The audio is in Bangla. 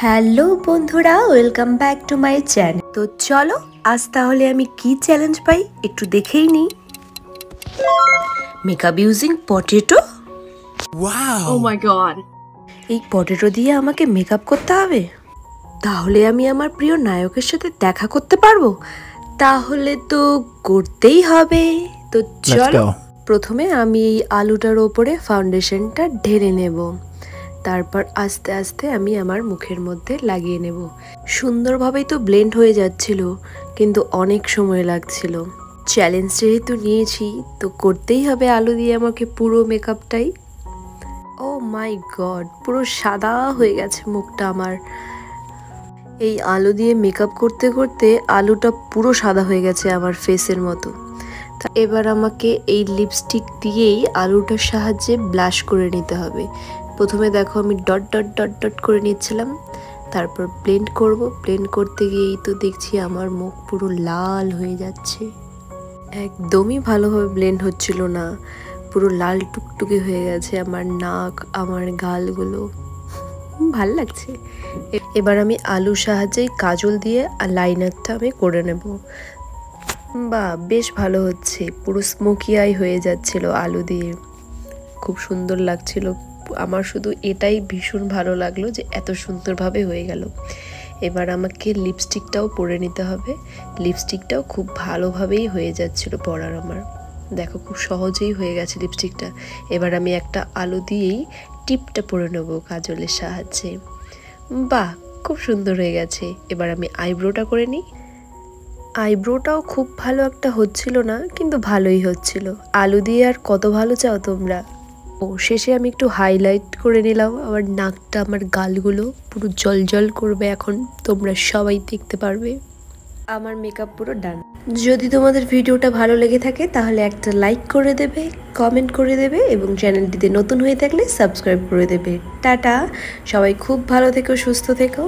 হ্যালো বন্ধুরা, welcome back to my channel. তো চলো আজ তাহলে আমি কি চ্যালেঞ্জ পাই একটু দেখেই নিই। Makeup using potato. Wow, Oh my god. এই পটেটো দিয়ে আমাকে মেকআপ করতে হবে, তাহলে আমি আমার প্রিয় নায়কের সাথে দেখা করতে পারবো। তাহলে তো করতেই হবে। তো চলো প্রথমে আমি এই আলুটার ওপরে ফাউন্ডেশনটা ঢেলে নেব, তারপর আস্তে আস্তে আমি আমার মুখের মধ্যে লাগিয়ে নেব। সুন্দরভাবেই তো ব্লেন্ড হয়ে যাচ্ছিল, কিন্তু অনেক সময় লাগছিল। চ্যালেঞ্জ যেহেতু নিয়েছি তো করতেই হবে আলু দিয়ে আমাকে পুরো মেকআপটাই। ও মাই গড, পুরো সাদা হয়ে গেছে মুখটা আমার। এই আলু দিয়ে মেকআপ করতে করতে আলুটা পুরো সাদা হয়ে গেছে আমার ফেসের মতো। এবার আমাকে এই লিপস্টিক দিয়েই আলুটার সাহায্যে ব্লাশ করে নিতে হবে। প্রথমে দেখো আমি ডট ডট ডট ডট করে নিচ্ছিলাম, তারপর ব্লেন্ড করব। ব্লেন্ড করতে গিয়েই তো দেখছি আমার মুখ পুরো লাল হয়ে যাচ্ছে। একদমই ভালোভাবে ব্লেন্ড হচ্ছিল না, পুরো লাল টুকটুকে হয়ে গেছে আমার নাক, আমার গালগুলো। ভাল লাগছে। এবার আমি আলুর সাহায্যে কাজল দিয়ে লাইনারটা আমি করে নেব। বা বেশ ভালো হচ্ছে, পুরো স্মোকি আই হয়ে যাচ্ছিল আলু দিয়ে, খুব সুন্দর লাগছিল আমার। শুধু এটাই ভীষণ ভালো লাগলো যে এত সুন্দরভাবে হয়ে গেল। এবার আমাকে লিপস্টিকটাও পরে নিতে হবে। লিপস্টিকটাও খুব ভালোভাবেই হয়ে যাচ্ছিল পরার আমার। দেখো খুব সহজেই হয়ে গেছে লিপস্টিকটা। এবার আমি একটা আলু দিয়েই টিপটা পরে নেব কাজলের সাহায্যে। বাহ, খুব সুন্দর হয়ে গেছে। এবার আমি আইব্রোটা করে নিই। আইব্রোটাও খুব ভালো একটা হচ্ছিল না, কিন্তু ভালোই হচ্ছিল। আলু দিয়ে আর কত ভালো চাও তোমরা। ও শেষে আমি একটু হাইলাইট করে নিলাম আমার নাকটা, আমার গালগুলো পুরো জল করবে এখন, তোমরা সবাই দেখতে পারবে। আমার মেকআপ পুরো ডান। যদি তোমাদের ভিডিওটা ভালো লেগে থাকে তাহলে একটা লাইক করে দেবে, কমেন্ট করে দেবে এবং চ্যানেলটিতে নতুন হয়ে থাকলে সাবস্ক্রাইব করে দেবে। টাটা, সবাই খুব ভালো থেকো, সুস্থ থেকো।